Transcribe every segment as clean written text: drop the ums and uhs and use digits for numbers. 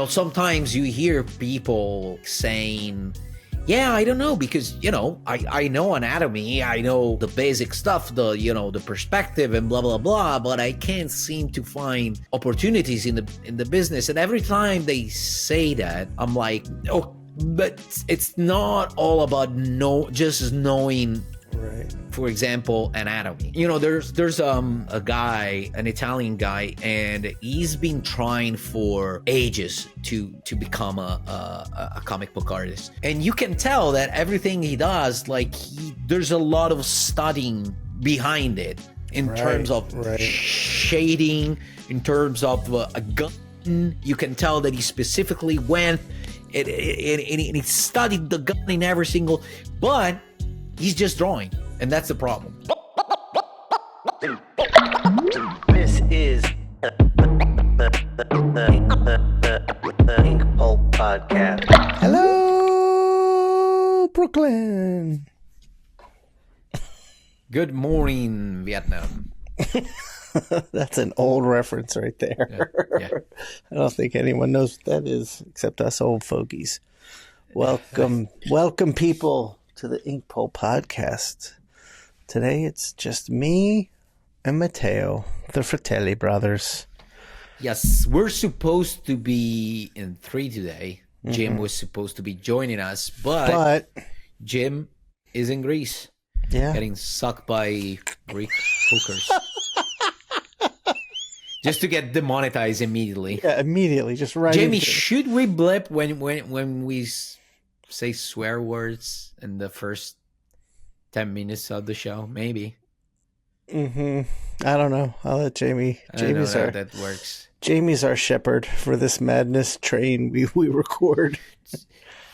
sometimes you hear people saying, yeah, I don't know, because, I know anatomy, I know the basic stuff, the perspective and blah, blah, blah, but I can't seem to find opportunities in the business. And every time they say that, I'm like, oh, but it's not all about just knowing, right, for example, anatomy. There's a guy, an Italian guy, and he's been trying for ages to become a comic book artist. And you can tell that everything he does, there's a lot of studying behind it in terms of shading, in terms of a gun. You can tell that he specifically went and he studied the gun in every single, but he's just drawing, and that's the problem. This is the Inkpulp Podcast. Hello, Brooklyn. Good morning, Vietnam. That's an old reference right there. Yeah. I don't think anyone knows what that is except us old fogies. Welcome people to the Inkpulp Podcast. Today it's just me and Mattteo, the Fratelli brothers. Yes, we're supposed to be in 3 today. Jim was supposed to be joining us, but Jim is in Greece. Yeah. Getting sucked by Greek hookers. Just to get demonetized immediately. Yeah, immediately, just right. Jamie, should we blip when we say swear words in the first 10 minutes of the show? Maybe. I don't know. I'll let Jamie. Jamie's that works. Jamie's our shepherd for this madness train we record.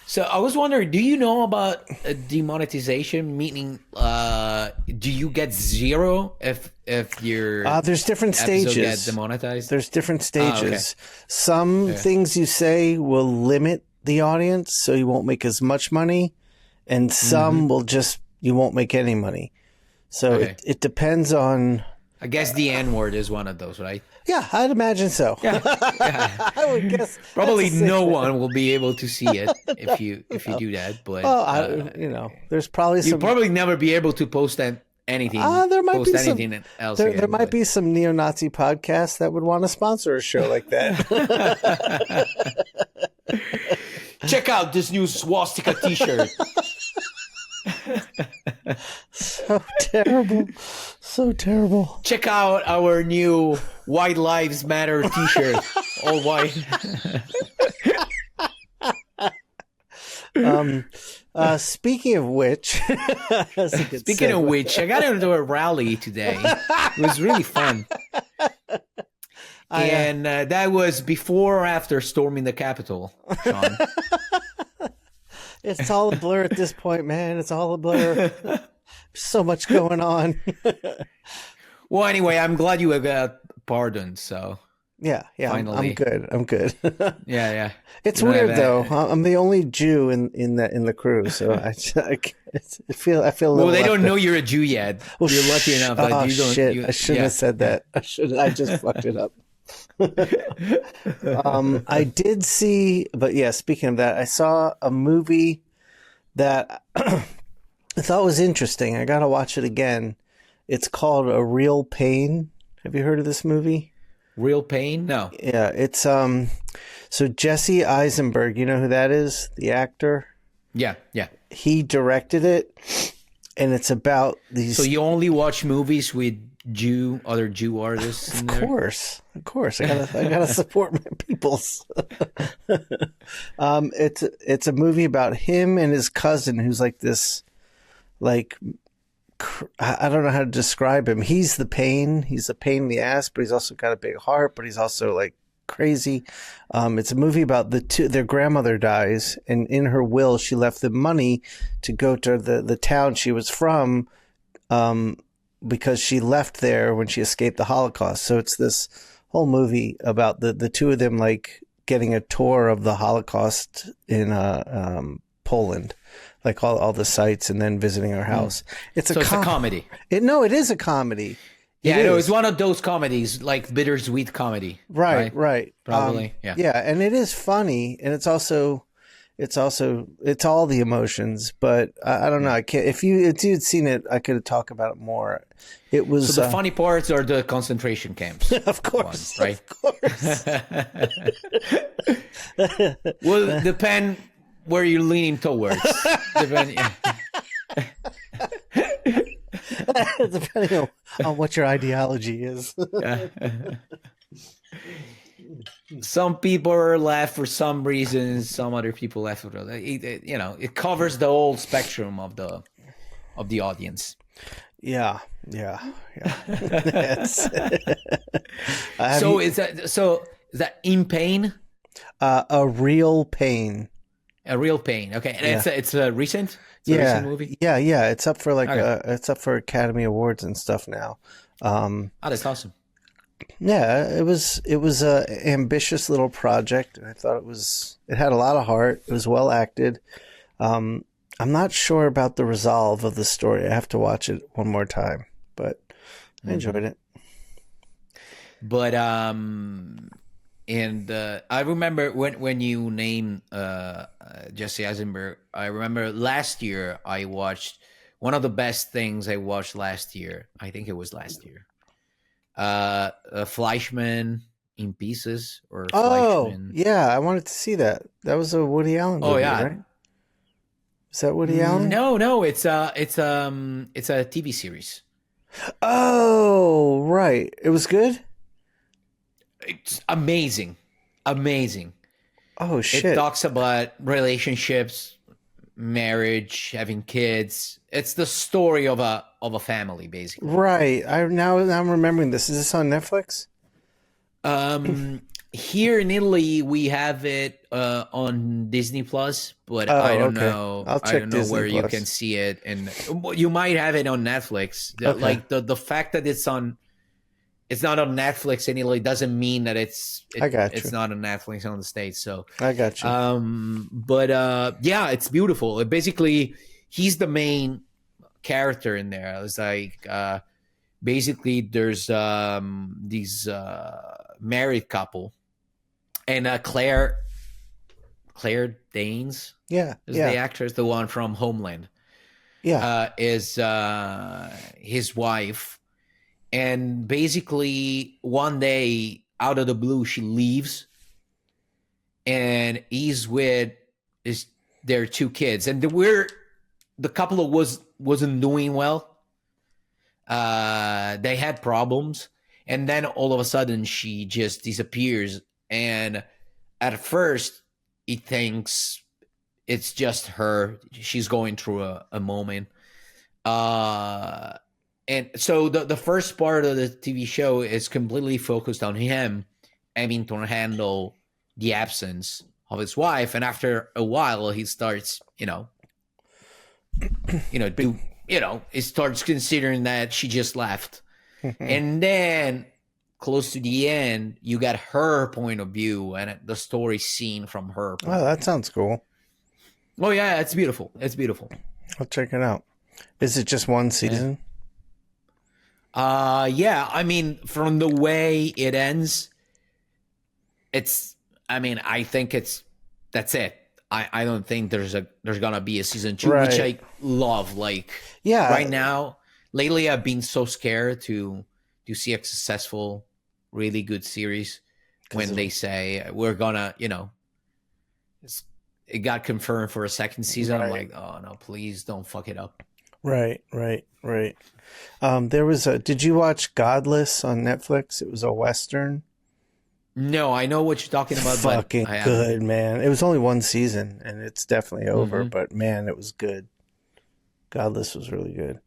So I was wondering, do you know about demonetization? Meaning, do you get 0 if your there's different stages. Get demonetized? There's different stages. Okay. Some things you say will limit the audience, so you won't make as much money, and some will you won't make any money. So it depends on. I guess the N-word is one of those, right? Yeah, I'd imagine so. Yeah. I would guess. Probably no one will be able to see it if you do that. But there's probably some. You'll probably never be able to post anything. There might be anything some, else. There might be some neo-Nazi podcasts that would want to sponsor a show like that. Check out this new swastika T-shirt. So terrible. Check out our new White Lives Matter T-shirt, all white. Speaking of which, I got into a rally today. It was really fun. And that was before or after storming the Capitol, Shawn. It's all a blur at this point, man. It's all a blur. So much going on. Well, anyway, I'm glad you got pardoned. So yeah, finally. I'm good. Yeah. It's weird though. I'm the only Jew in the crew, so I feel a little. Well, they don't know you're a Jew yet. Well, you're lucky enough that you don't. Shit. I shouldn't have said that. I just fucked it up. I did see, but yeah, speaking of that, I saw a movie that I thought was interesting. I gotta watch it again. It's called A Real Pain. Have you heard of this movie? Real Pain? No. Yeah, it's so Jesse Eisenberg, you know who that is? The actor? Yeah. He directed it, and it's about these. So you only watch movies with other Jew artists? Of course. I gotta support my peoples. It's a movie about him and his cousin, who's like this, I don't know how to describe him. He's the pain. He's a pain in the ass, but he's also got a big heart. But he's also like crazy. It's a movie about their grandmother dies, and in her will, she left them money to go to the town she was from. Because she left there when she escaped the Holocaust. So it's this whole movie about the two of them like getting a tour of the Holocaust in Poland, like all the sites, and then visiting our house. It's a comedy. It is a comedy. Yeah, It no, is. it's one of those comedies, like bittersweet comedy. Right. Probably, yeah. Yeah, and it is funny, and it's all the emotions. But I don't know. I can't. If you'd seen it, I could talk about it more. It was So the funny parts are the concentration camps. of course, one, right? Of course. Well, depend where you're leaning towards. Depending on what your ideology is. Some people are left for some reasons. Some other people left for other. It covers the whole spectrum of the audience. Yeah. Is that In Pain? A Real Pain. A Real Pain. Okay, and it's a recent. It's a recent movie. Yeah. It's up for it's up for Academy Awards and stuff now. That's awesome. Yeah, it was a ambitious little project, and I thought it had a lot of heart. It was well acted. I'm not sure about the resolve of the story. I have to watch it one more time, but I enjoyed it. But and I remember when you named Jesse Eisenberg, I remember last year I watched one of the best things I watched last year. I think it was last year. Fleischman in Pieces or Fleischman. Yeah, I wanted to see that. That was a Woody Allen movie, right? Is that Woody Allen? No, it's a TV series. Oh, right. It was good? It's amazing. Oh shit. It talks about relationships, marriage, having kids. It's the story of a family, basically. Right. Now I'm remembering this. Is this on Netflix? Here in Italy we have it on Disney Plus, but I don't know. I'll check I don't know Disney where Plus. you can see it, and you might have it on Netflix. Okay. Like the fact that it's not on Netflix in Italy doesn't mean that it's not on Netflix on the States. So I got you. Yeah, it's beautiful. Basically, he's the main character in there. It's like basically there's these married couple, and Claire Danes. Yeah. Is the actress, the one from Homeland. Yeah. Is his wife. And basically, one day, out of the blue, she leaves, and he's with their two kids, and the couple wasn't doing well. They had problems, and then all of a sudden, she just disappears. And at first, he thinks it's just her. She's going through a moment. And so the first part of the TV show is completely focused on him having to handle the absence of his wife. And after a while, he starts, he starts considering that she just left. And then close to the end, you got her point of view and the story seen from her point Oh, that sounds cool. Oh, yeah, it's beautiful. I'll check it out. Is it just one season? Yeah, I mean, from the way it ends, I think that's it. I don't think there's gonna be a season 2, right. which I love. Like, right now, lately I've been so scared to see a successful, really good series when they say we're gonna, it got confirmed for a second season. Right. I'm like, oh no, please don't fuck it up. Right. There was did you watch Godless on Netflix? It was a Western. No, I know what you're talking about. Fucking good, man. It was only one season, and it's definitely over. But man, it was good. Godless was really good.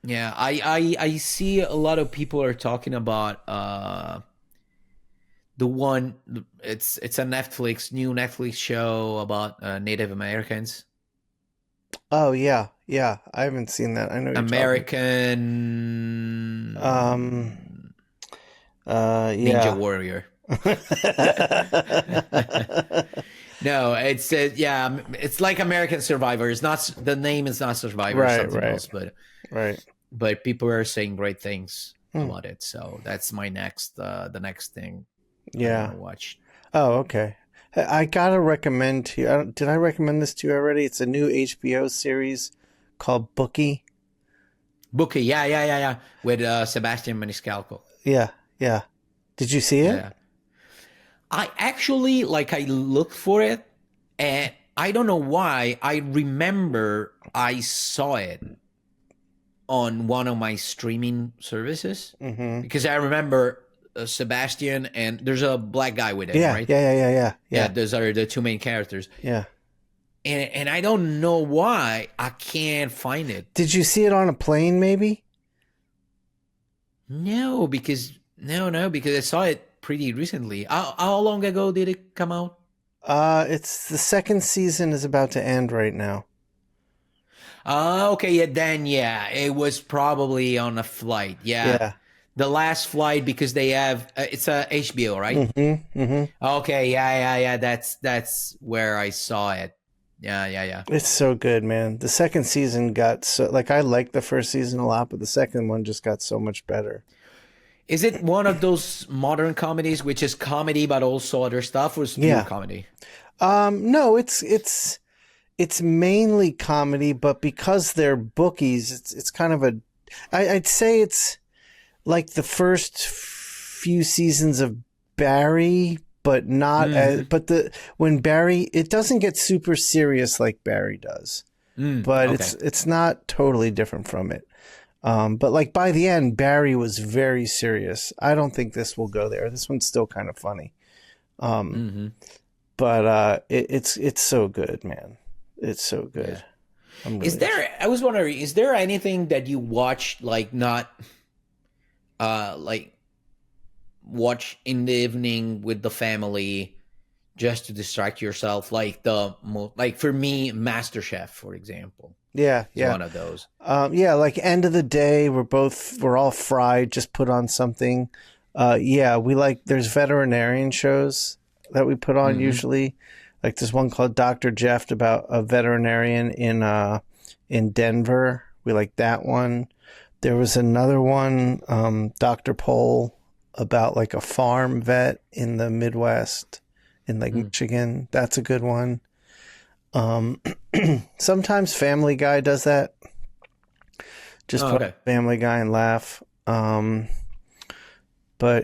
Yeah, I see a lot of people are talking about the one. It's a new Netflix show about Native Americans. Oh yeah. I haven't seen that. I know you're American. Ninja Warrior. No, it's like American Survivor. It's not, the name is not Survivor, right, something right. else, but people are saying great things about it. So that's my next the next thing I Yeah. want to watch. Oh, okay. I gotta recommend to you. Did I recommend this to you already? It's a new HBO series called Bookie. Bookie, yeah, with Sebastian Maniscalco. Yeah, yeah. Did you see it? Yeah. I actually I looked for it, and I don't know why. I remember I saw it on one of my streaming services because I remember Sebastian, and there's a black guy with him, Yeah, right? yeah. Those are the two main characters. Yeah. And I don't know why I can't find it. Did you see it on a plane? Maybe. No, because I saw it pretty recently. How long ago did it come out? It's the second season is about to end right now. Okay, it was probably on a flight. Yeah. The last flight, because they have it's a HBO, right? Okay, yeah. That's where I saw it. Yeah. It's so good, man. The second season got so I liked the first season a lot, but the second one just got so much better. Is it one of those modern comedies, which is comedy but also other stuff, or is it pure comedy? No, it's mainly comedy, but because they're bookies, it's kind of I'd say it's like the first few seasons of Barry, but not when Barry, it doesn't get super serious like Barry does, but it's not totally different from it. But by the end, Barry was very serious. I don't think this will go there. This one's still kind of funny. But it's so good, man. It's so good. Yeah. I was wondering, is there anything that you watch not watch in the evening with the family just to distract yourself? For me, MasterChef, for example. Yeah. One of those. End of the day, we're all fried, just put on something. There's veterinarian shows that we put on usually. Like there's one called Dr. Jeff about a veterinarian in Denver. We like that one. There was another one, Dr. Pole, about a farm vet in the Midwest in Michigan. That's a good one. Sometimes Family Guy does that. Just put on Family Guy and laugh. But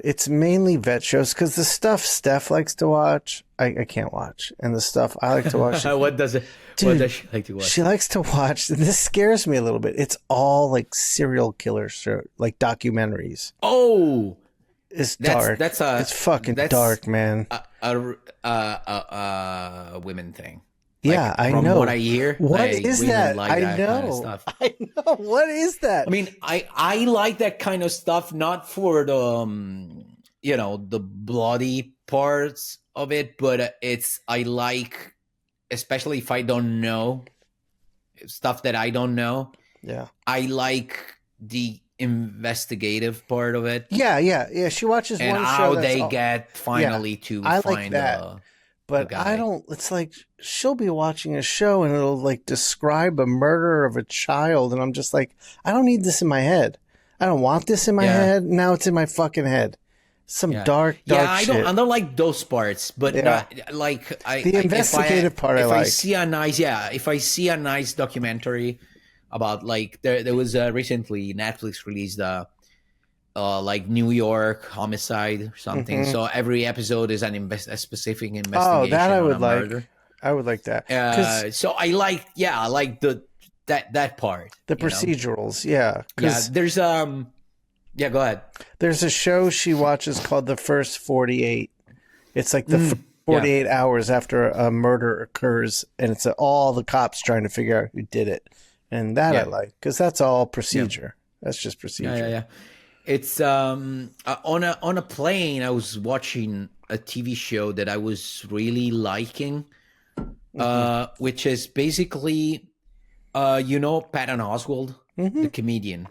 it's mainly vet shows because the stuff Steph likes to watch, I can't watch. And the stuff I like to watch. What does she like to watch? She likes to watch, and this scares me a little bit. It's all serial killer show, documentaries. Oh, it's dark. It's fucking dark, man. A women thing. Yeah, I know. From what I hear, what is that? Like I that know. kind of stuff. I know. What is that? I mean, I like that kind of stuff, not for the the bloody parts of it, but I like, especially if I don't know stuff that I don't know. Yeah, I like the investigative part of it. Yeah. She watches and one how show they get finally to I find like that. But I don't, it's she'll be watching a show and it'll describe a murder of a child. And I'm just I don't need this in my head. I don't want this in my head. Now it's in my fucking head. Some dark shit. I don't like those parts, but not, the investigative part I like. If I see a nice documentary about there was recently Netflix released New York homicide or something. So every episode is a specific investigation. Oh, that I would like. Murder. I would like that. So I like that part. The procedurals, yeah. There's go ahead. There's a show she watches called The First 48. It's the 48 hours after a murder occurs, and it's all the cops trying to figure out who did it. And that I like, because that's all procedure. That's just procedure. Yeah. It's on a plane. I was watching a TV show that I was really liking, which is basically, Patton Oswalt, the comedian.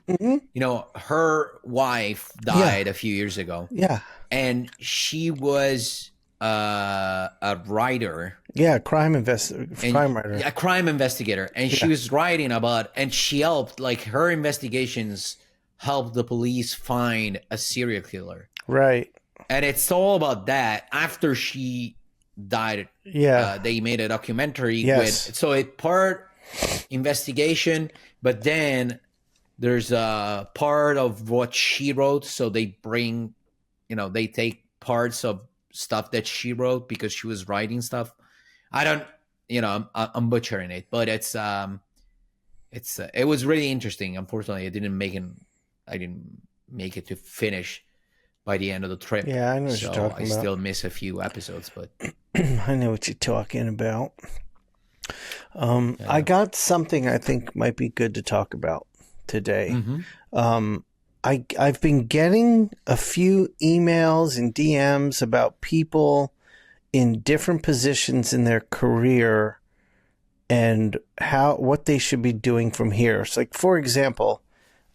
Her wife died a few years ago. Yeah, and she was a writer. Yeah, crime writer. A crime investigator, and she was writing about, and she helped her investigations help the police find a serial killer. Right. And it's all about that. After she died, they made a documentary with, so it part investigation, but then there's a part of what she wrote. So they bring, they take parts of stuff that she wrote because she was writing stuff. I don't, I'm butchering it, but it was really interesting. Unfortunately, I didn't make it to finish by the end of the trip. Yeah, I know what you're talking about. I still miss a few episodes, but I know what you're talking about. I got something I think might be good to talk about today. I've been getting a few emails and DMs about people in different positions in their career and what they should be doing from here. So, like, for example,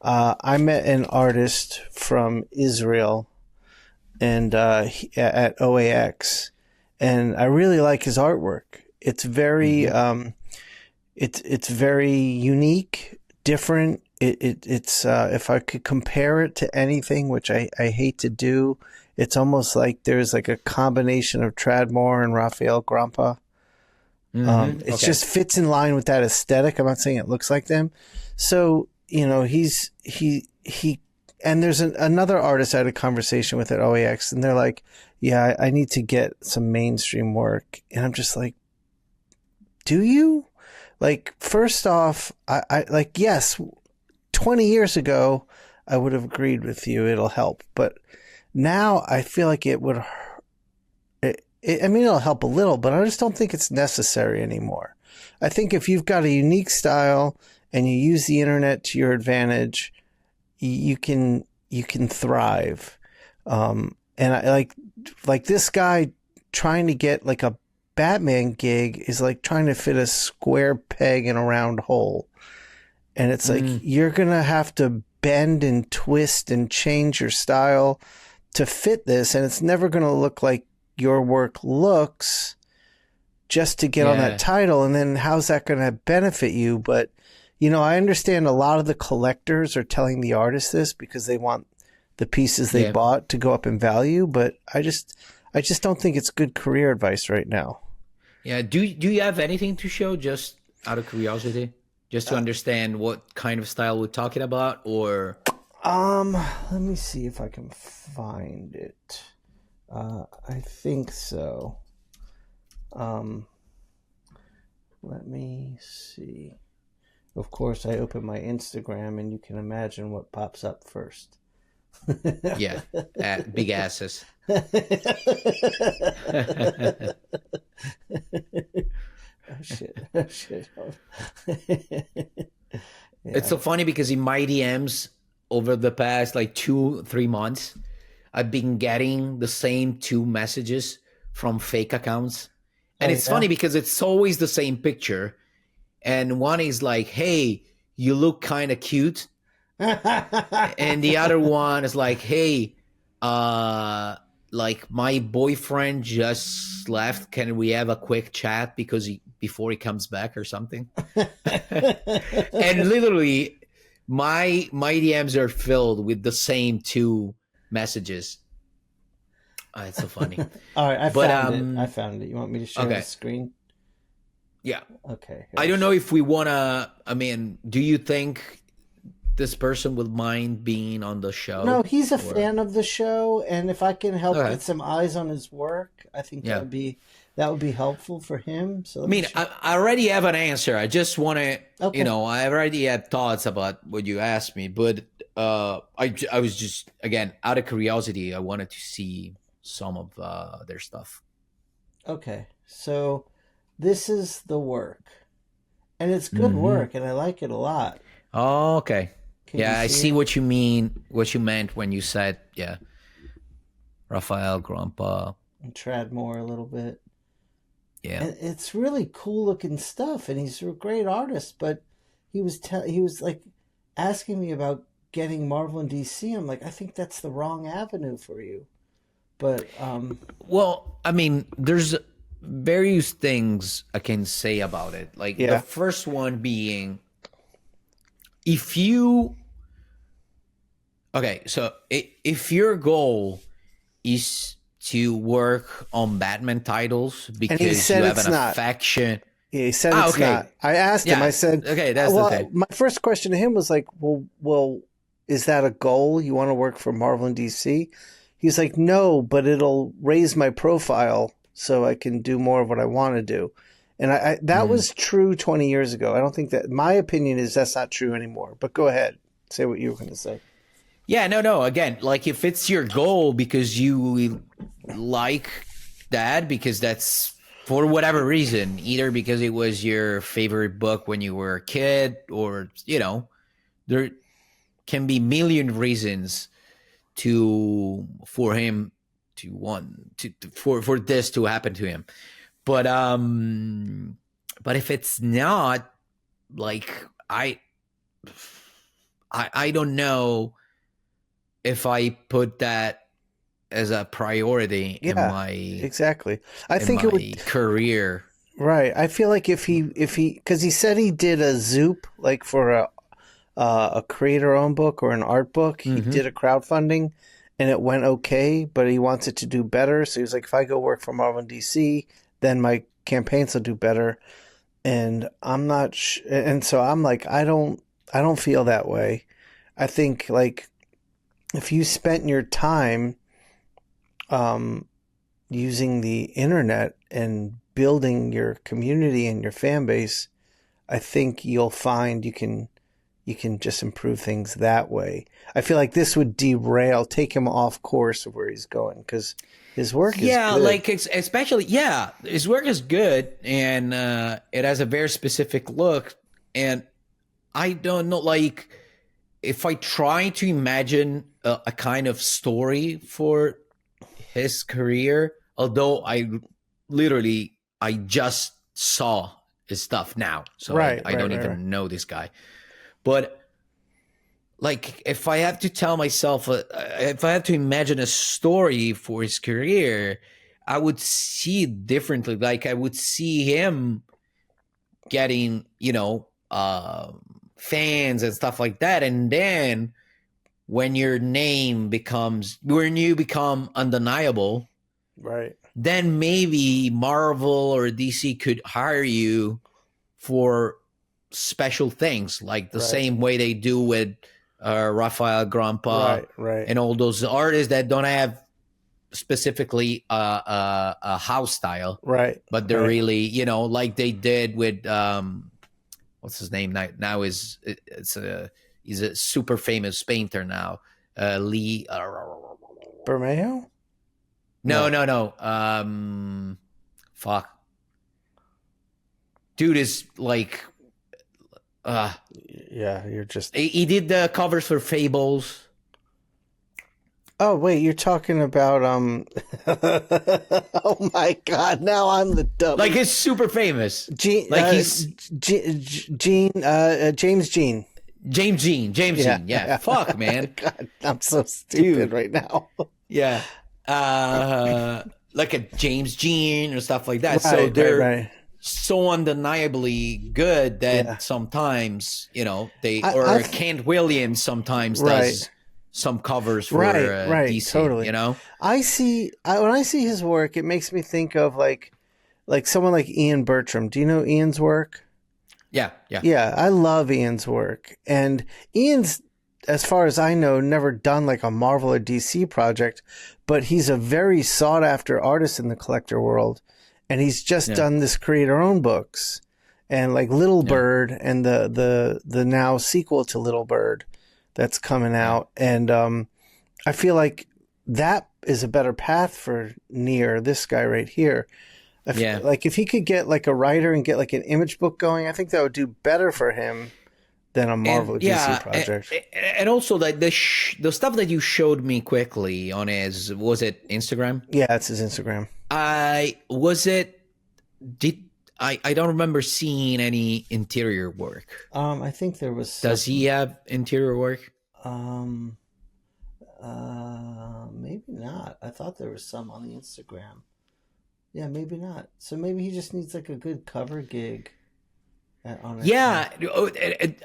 I met an artist from Israel and at OAX, and I really like his artwork. It's very it's very unique, different. It's if I could compare it to anything, which I hate to do, it's almost like there's like a combination of Tradmore and Raphael Grompa. It just fits in line with that aesthetic. I'm not saying it looks like them. So, he and there's another artist I had a conversation with at OAX, and they're like, yeah, I need to get some mainstream work. And I'm just like, do you? Like, first off, I like, yes, 20 years ago, I would have agreed with you. It'll help. But now I feel like it would, it'll help a little, but I just don't think it's necessary anymore. I think if you've got a unique style and you use the internet to your advantage, you can thrive. And I like this guy trying to get like a Batman gig is like trying to fit a square peg in a round hole. And it's like, you're going to have to bend and twist and change your style to fit this. And it's never going to look like your work looks just to get on that title. And then how's that going to benefit you? But, I understand a lot of the collectors are telling the artists this because they want the pieces they bought to go up in value. But I just don't think it's good career advice right now. Yeah. Do you have anything to show, just out of curiosity, just to understand what kind of style we're talking about? Or let me see if I can find it. I think so. Let me see. Of course, I open my Instagram, and you can imagine what pops up first. Yeah, big asses. Oh shit! It's so funny because in my DMs over the past like 2-3 months, I've been getting the same 2 messages from fake accounts. And it's funny because it's always the same picture. And one is like, hey, you look kind of cute. And the other one is like, hey, like my boyfriend just left. Can we have a quick chat before he comes back or something? And literally my DMs are filled with the same 2 messages. It's so funny. All right, I found it. You want me to share the screen? Yeah. Okay. I don't know if we want to, do you think this person would mind being on the show? No, he's a fan of the show, and if I can help get some eyes on his work, I think that would be helpful for him. So I already have an answer. I just want to, I already had thoughts about what you asked me, but I was just, again, out of curiosity, I wanted to see some of their stuff. Okay, so this is the work, and it's good work, and I like it a lot. Oh, okay. I see what you mean. What you meant when you said, Raphael Grompa and Tradmore a little bit. Yeah, and it's really cool looking stuff, and he's a great artist. But he was like asking me about getting Marvel and DC. I'm like, I think that's the wrong avenue for you. But well, there's various things I can say about it. Like the first one being, if you Okay, so if your goal is to work on Batman titles And he because you said have it's an not. affection. Yeah, he said Ah, it's okay. not. I asked him. I Yeah. said, Okay, that's the well, thing. my first question to him was like, well, is that a goal? You want to work for Marvel and DC? He's like, no, but it'll raise my profile so I can do more of what I want to do. And that Mm. was true 20 years ago. I don't think that, my opinion is that's not true anymore. But go ahead. Say what you were going to say. Yeah, no. Again, like if it's your goal because you like that, because that's for whatever reason, either because it was your favorite book when you were a kid, or there can be million reasons to for him to want to for this to happen to him. But if it's not, like I don't know if I put that as a priority Yeah, exactly. I in think it would. my career. Right. I feel like if he, because he said he did a Zoop, like for a creator-owned book or an art book. He Mm-hmm. did a crowdfunding, and it went okay, but he wants it to do better. So he was like, if I go work for Marvel and DC, then my campaigns will do better. And I'm not, and so I'm like, I don't feel that way. I think like if you spent your time, um, using the internet and building your community and your fan base, I think you'll find you can just improve things that way. I feel like this would take him off course of where he's going because his work is good. Like it's especially his work is good, and it has a very specific look. And I don't know, like if I try to imagine a kind of story for his career, although I just saw his stuff now, so Right, I right, don't right, right. even know this guy. But like if I have to tell myself, if I have to imagine a story for his career, I would see it differently. Like I would see him getting, fans and stuff like that. And then when when you become undeniable, Right. then maybe Marvel or DC could hire you for special things, like the Right. same way they do with Raphael Grandpa Right, right. and all those artists that don't have specifically a house style, Right. but they're Right. really, like they did with what's his name now he's a super famous painter now, Lee. Bermejo? No. Fuck. Dude is like, Yeah, you're just. he did the covers for Fables. Oh wait, you're talking about Oh my God! Now I'm the dumb. Like he's super famous. Like he's James Jean. James Jean. Yeah. Fuck, man. God, I'm so stupid Dude. right now. Yeah. Like a James Jean or stuff like that. Right, So they're right. so undeniably good that Yeah. sometimes, they, I- or I've- Kent Williams sometimes Right. does some covers for Right, DC, totally. you know? when I see his work, it makes me think of like someone like Ian Bertram. Do you know Ian's work? Yeah. Yeah, I love Ian's work. And Ian's, as far as I know, never done like a Marvel or DC project, but he's a very sought after artist in the collector world. And he's just done this creator-owned books, and like Little Bird and the now sequel to Little Bird that's coming out. And I feel like that is a better path for this guy right here. Like if he could get like a writer and get like an image book going, I think that would do better for him than a Marvel or DC project. And also like the stuff that you showed me quickly on was it Instagram? Yeah, it's his Instagram. I don't remember seeing any interior work. I think there was. Does he have interior work? Maybe not. I thought there was some on the Instagram. Yeah, maybe not. So maybe he just needs like a good cover gig. on it. Yeah.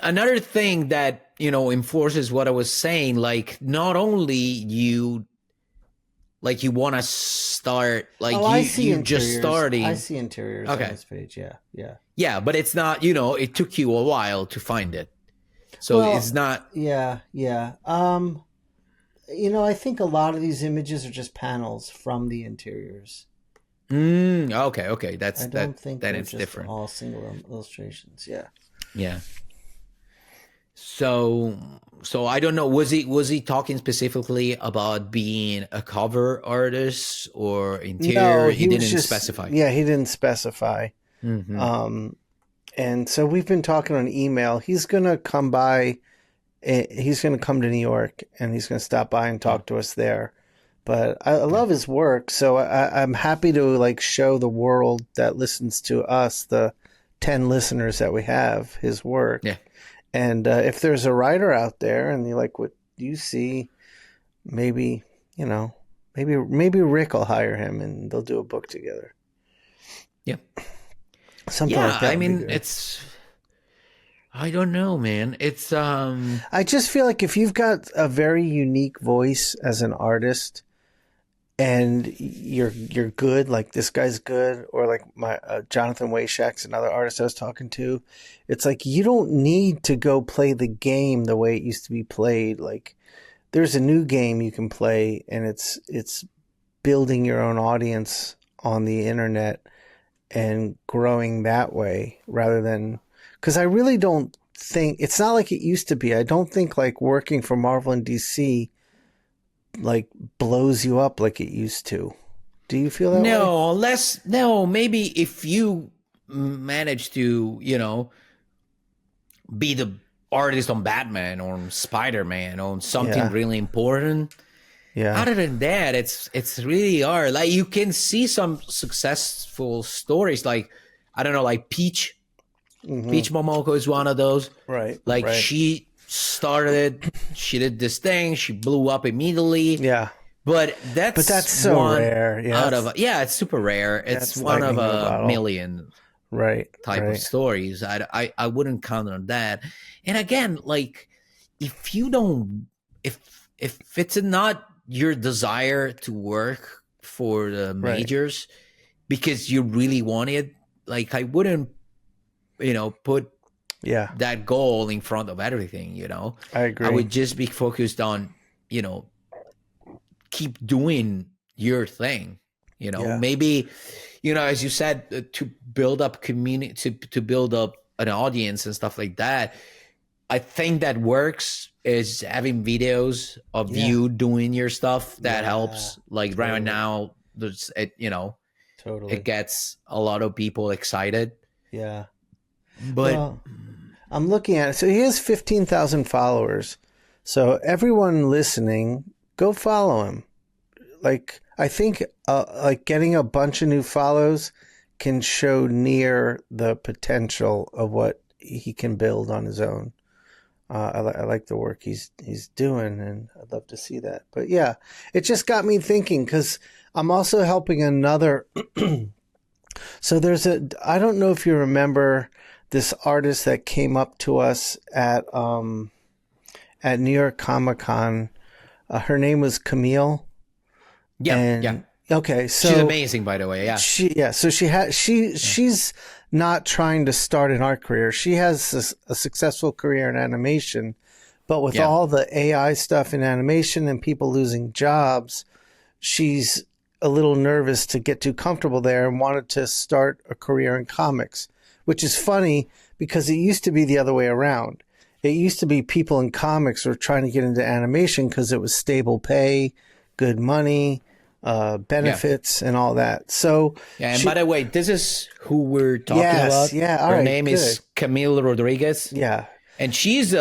Another thing that, enforces what I was saying, like, not only you want to start, like, I see you interiors. just starting. I see interiors on Okay. this page. Yeah, yeah. Yeah, but it's not, it took you a while to find it. So it's not. Yeah, yeah. I think a lot of these images are just panels from the interiors. Okay. I don't think then they're it's just different. all single illustrations. Yeah. Yeah. So I don't know. Was he talking specifically about being a cover artist or interior? No, he didn't just specify. Yeah, he didn't specify. Mm-hmm. And so we've been talking on email. He's gonna come by. He's gonna come to New York, and he's gonna stop by and talk to us there. But I love his work, so I'm happy to like show the world that listens to us, the 10 listeners that we have, his work. Yeah. And if there's a writer out there and you like what you see, maybe maybe Rick will hire him and they'll do a book together. Yeah. Something like that. I mean, I don't know, man. It's I just feel like if you've got a very unique voice as an artist and you're good, like this guy's good, or like my Jonathan Wayshak's another artist I was talking to, it's like you don't need to go play the game the way it used to be played. Like there's a new game you can play, and it's building your own audience on the internet and growing that way rather than, because I really don't think it's not like it used to be. I don't think like working for Marvel and DC like blows you up like it used to. Do you feel that way? Maybe if you manage to, be the artist on Batman or on Spider-Man or on something really important. Yeah. Other than that, it's really hard. Like you can see some successful stories, like I don't know, like Peach. Mm-hmm. Peach Momoko is one of those. Right. Like right. she started, she did this thing, she blew up immediately. Yeah. But that's so rare. Yeah. It's super rare. It's That's one of lightning a million type of stories. I wouldn't count on that. And again, like if you don't, if it's not your desire to work for the majors because you really want it, like I wouldn't, put that goal in front of everything. I agree. I would just be focused on, keep doing your thing. Maybe, as you said, to build up community, to build up an audience and stuff like that. I think that works is having videos of you doing your stuff. That helps. Like right now, there's totally. It gets a lot of people excited. Yeah. But I'm looking at it. So he has 15,000 followers. So everyone listening, go follow him. Like I think like getting a bunch of new follows can show near the potential of what he can build on his own. I like the work he's doing, and I'd love to see that. But yeah, it just got me thinking because I'm also helping another. So I don't know if you remember this artist that came up to us at New York Comic Con. Her name was Camille. Yeah. Okay, so she's amazing, by the way. Yeah. So she's not trying to start an art career. She has a successful career in animation, but with all the AI stuff in animation and people losing jobs, she's a little nervous to get too comfortable there and wanted to start a career in comics, which is funny because it used to be the other way around. It used to be people in comics were trying to get into animation because it was stable pay, good money, benefits, and all that. So and by the way, this is who we're talking about. Yeah, her name is Camille Rodriguez. Yeah, and she's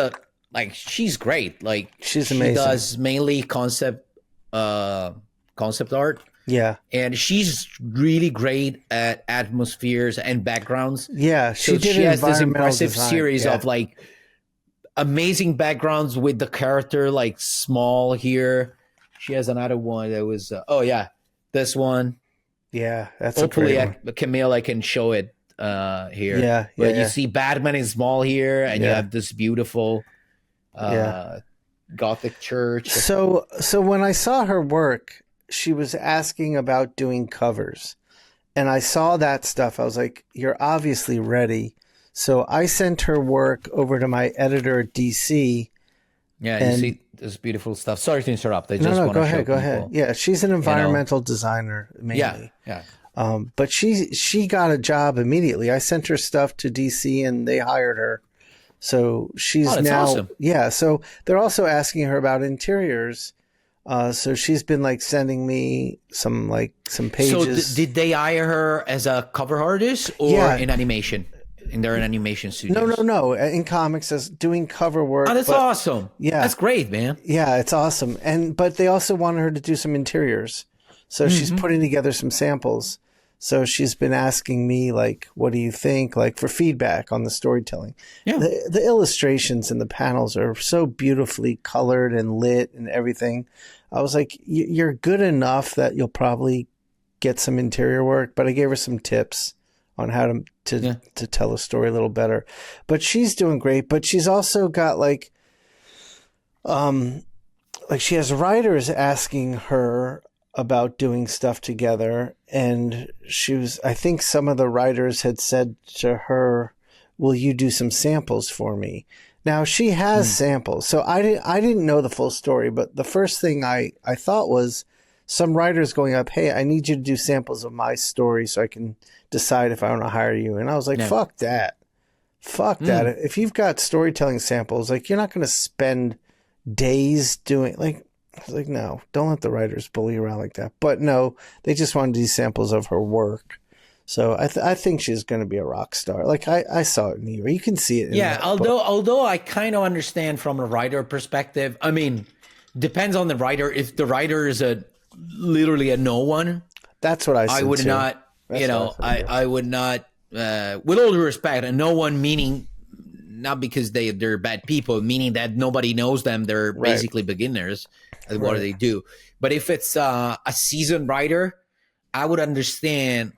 she's great. Like she's amazing. She does mainly concept art. Yeah, and she's really great at atmospheres and backgrounds. Yeah, she has this impressive series of like amazing backgrounds with the character like small here. She has another one that was this one. Yeah, that's hopefully a pretty one. Camille, I can show it here. Yeah, But yeah, you see Batman is small here, and you Yeah. have this beautiful Gothic church. So when I saw her work, she was asking about doing covers. And I saw that stuff. I was like, you're obviously ready. So I sent her work over to my editor at DC. Yeah, and- you see this beautiful stuff. Sorry to interrupt. I just No, want go to show ahead, go ahead. people. Yeah, she's an environmental designer mainly. Yeah. But she got a job immediately. I sent her stuff to DC and they hired her. So she's that's now awesome. Yeah, so they're also asking her about interiors. So she's been like sending me some pages. So did they hire her as a cover artist or Yeah. in animation? In their animation studios? No. In comics, as doing cover work. Oh, that's awesome. Yeah. That's great, man. Yeah, it's awesome. But they also wanted her to do some interiors. So she's putting together some samples. So she's been asking me, like, what do you think, like, for feedback on the storytelling. Yeah. The illustrations and the panels are so beautifully colored and lit and everything. I was like, you're good enough that you'll probably get some interior work. But I gave her some tips on how to tell a story a little better. But she's doing great. But she's also got, like she has writers asking her about doing stuff together, and I think some of the writers had said to her, will you do some samples for me? Now she has samples, so I didn't know the full story, but the first thing I thought was some writers going up, hey, I need you to do samples of my story so I can decide if I want to hire you. And I was like, fuck that. If you've got storytelling samples, like, you're not going to spend days doing, like, I was like, no, don't let the writers bully you around like that. But no, they just wanted these samples of her work. So I think she's going to be a rock star. Like, I saw it in you. You can see it. Although I kind of understand from a writer perspective. I mean, depends on the writer. If the writer is literally a no one, that's what I would too. not. I would not. With all due respect, a no one meaning not because they're bad people, meaning that nobody knows them. They're basically beginners. What do they do? But if it's a seasoned writer, I would understand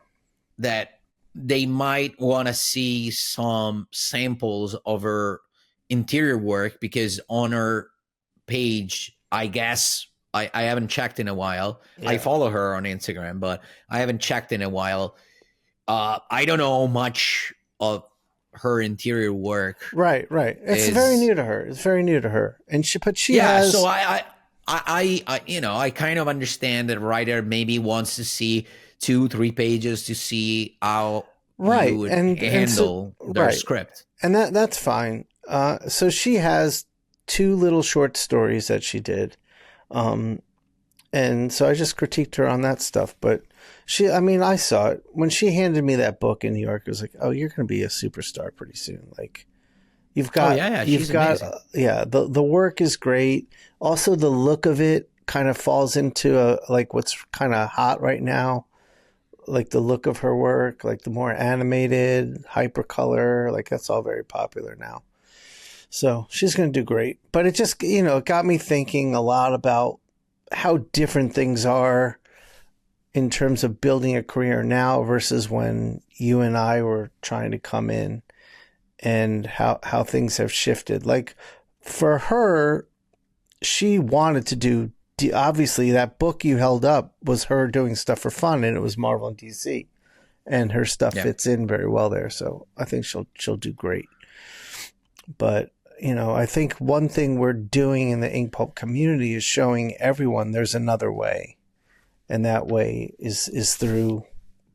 that they might want to see some samples of her interior work, because on her page, I guess, I haven't checked in a while. Yeah. I follow her on Instagram, but I haven't checked in a while. I don't know much of her interior work. Right. It's very new to her. And she has. So I kind of understand that writer maybe wants to see 2-3 pages to see how you would handle their script. And that's fine. So she has 2 little short stories that she did. And so I just critiqued her on that stuff. But I saw it. When she handed me that book in New York, it was like, oh, you're going to be a superstar pretty soon. Like, you've got, the work is great. Also, the look of it kind of falls into what's kind of hot right now. Like the look of her work, like the more animated, hypercolor, like that's all very popular now. So she's going to do great. But it just, it got me thinking a lot about how different things are in terms of building a career now versus when you and I were trying to come in, and how things have shifted. Like, for her, she wanted to do, obviously that book you held up was her doing stuff for fun, and it was Marvel and DC, and her stuff fits in very well there. So I think she'll do great. But, I think one thing we're doing in the Inkpulp community is showing everyone there's another way. And that way is through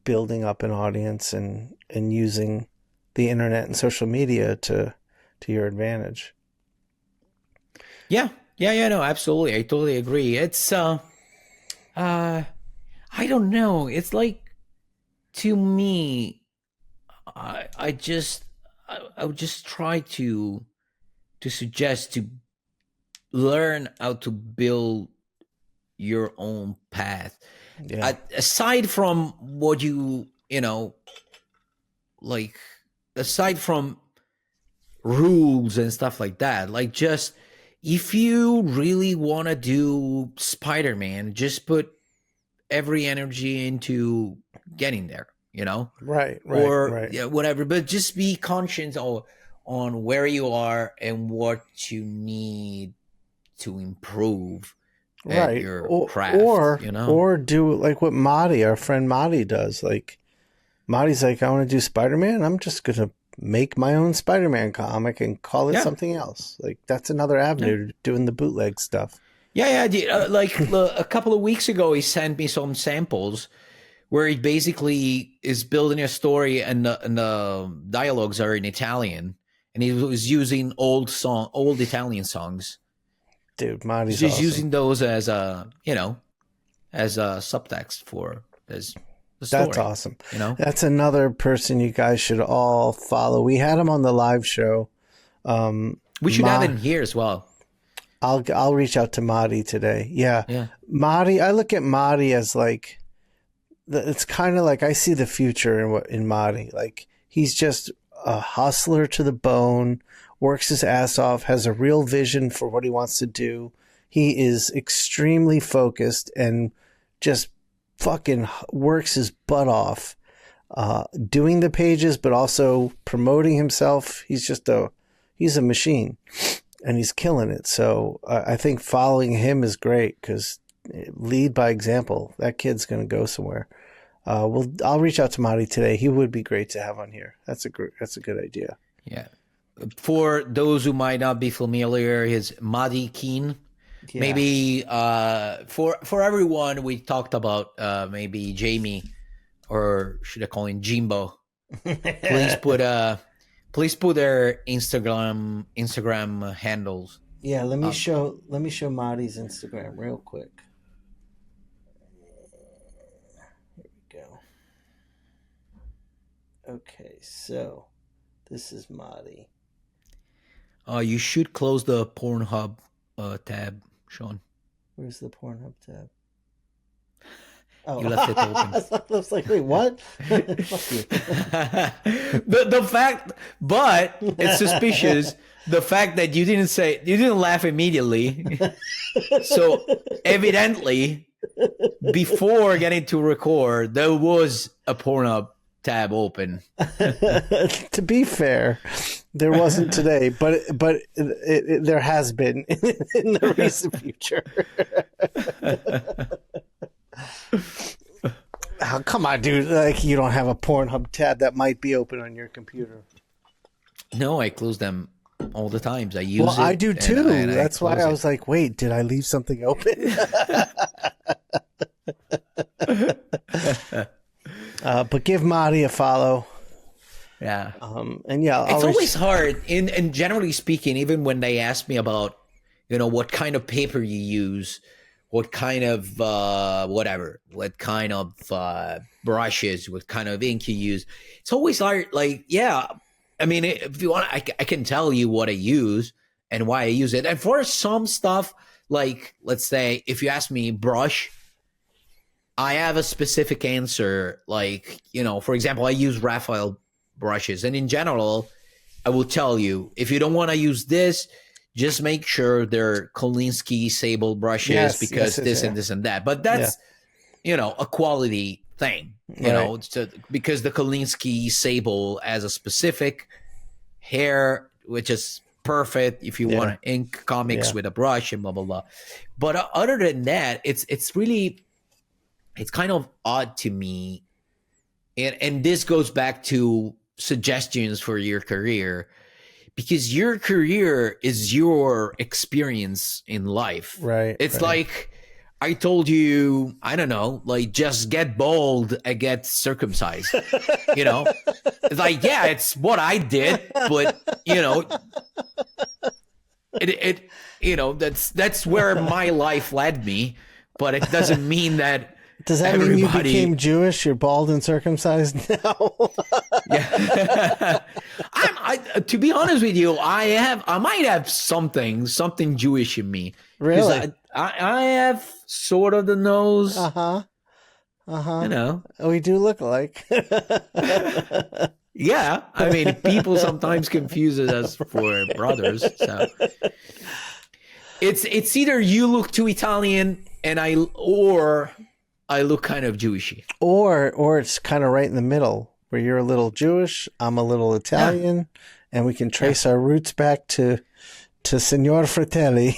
building up an audience and using the internet and social media to your advantage. Yeah, no, absolutely. I totally agree. It's, I don't know. It's like, to me, I would just try to suggest to learn how to build your own path. Yeah. Aside from what aside from rules and stuff like that, like, just, if you really want to do Spider-Man, just put every energy into getting there. you know, Right. Yeah, whatever. But just be conscious on where you are and what you need to improve at Right. your Or, craft, or you know. or do like what Marty, our friend Marty, does. Like Marty's like, I want to do Spider-Man. I'm just gonna make my own Spider-Man comic and call it something else. Like that's another avenue to doing the bootleg stuff. Yeah. Like a couple of weeks ago, he sent me some samples where he basically is building a story, and the dialogues are in Italian, and he was using old Italian songs. Dude, Marty's just awesome. using those as a subtext for his the story. That's awesome. You know, that's another person you guys should all follow. We had him on the live show. We should have him here as well. I'll reach out to Marty today. Yeah. Marty, I look at Marty as like, it's kind of like I see the future in Marty. Like he's just a hustler to the bone, works his ass off, has a real vision for what he wants to do. He is extremely focused and just fucking works his butt off, doing the pages, but also promoting himself. He's a machine, and he's killing it. So I think following him is great because lead by example. That kid's going to go somewhere. I'll reach out to Marty today. He would be great to have on here. That's a good idea. Yeah. For those who might not be familiar, his Marty Keen. Yeah. Maybe for everyone, we talked about maybe Jamie, or should I call him Jimbo? Please put their Instagram handles. Yeah, let me show Marty's Instagram real quick. Here we go. Okay, so this is Marty. You should close the Pornhub tab, Shawn. Where's the Pornhub tab? Oh, you left it open. I was like, wait, what? Fuck you. the fact, but it's suspicious. The fact that you didn't laugh immediately. So evidently, before getting to record, there was a Pornhub tab open. To be fair, there wasn't today, but there has been in the recent future. Oh, come on, dude! Like you don't have a Pornhub tab that might be open on your computer. No, I close them all the times. I use it. Well, I do too. And that's why I was like, wait, did I leave something open? But give Marty a follow. Yeah. And yeah, it's always hard. And generally speaking, even when they ask me about, what kind of paper you use, what kind of what kind of brushes, what kind of ink you use, it's always hard. Like, yeah, I mean, if you want, I can tell you what I use and why I use it. And for some stuff, like, let's say, if you ask me brush, I have a specific answer. Like, for example, I use Raphael brushes. And in general, I will tell you, if you don't want to use this, just make sure they're Kolinsky Sable brushes, because this and this and that. But that's, a quality thing, because the Kolinsky Sable has a specific hair, which is perfect if you want to ink comics with a brush and blah, blah, blah. But other than that, it's kind of odd to me. And this goes back to suggestions for your career, because your career is your experience in life. Right. It's like I told you, I don't know, like just get bald and get circumcised. It's like, yeah, it's what I did, but that's where my life led me. But it doesn't mean that. Does that mean you became Jewish? You're bald and circumcised now? Yeah. To be honest with you, I might have something Jewish in me. Really? I have sort of the nose. We do look alike. Yeah. I mean, people sometimes confuse us for brothers. So it's either you look too Italian or I look kind of Jewishy. Or it's kind of right in the middle, where you're a little Jewish, I'm a little Italian, and we can trace our roots back to Signor Fratelli.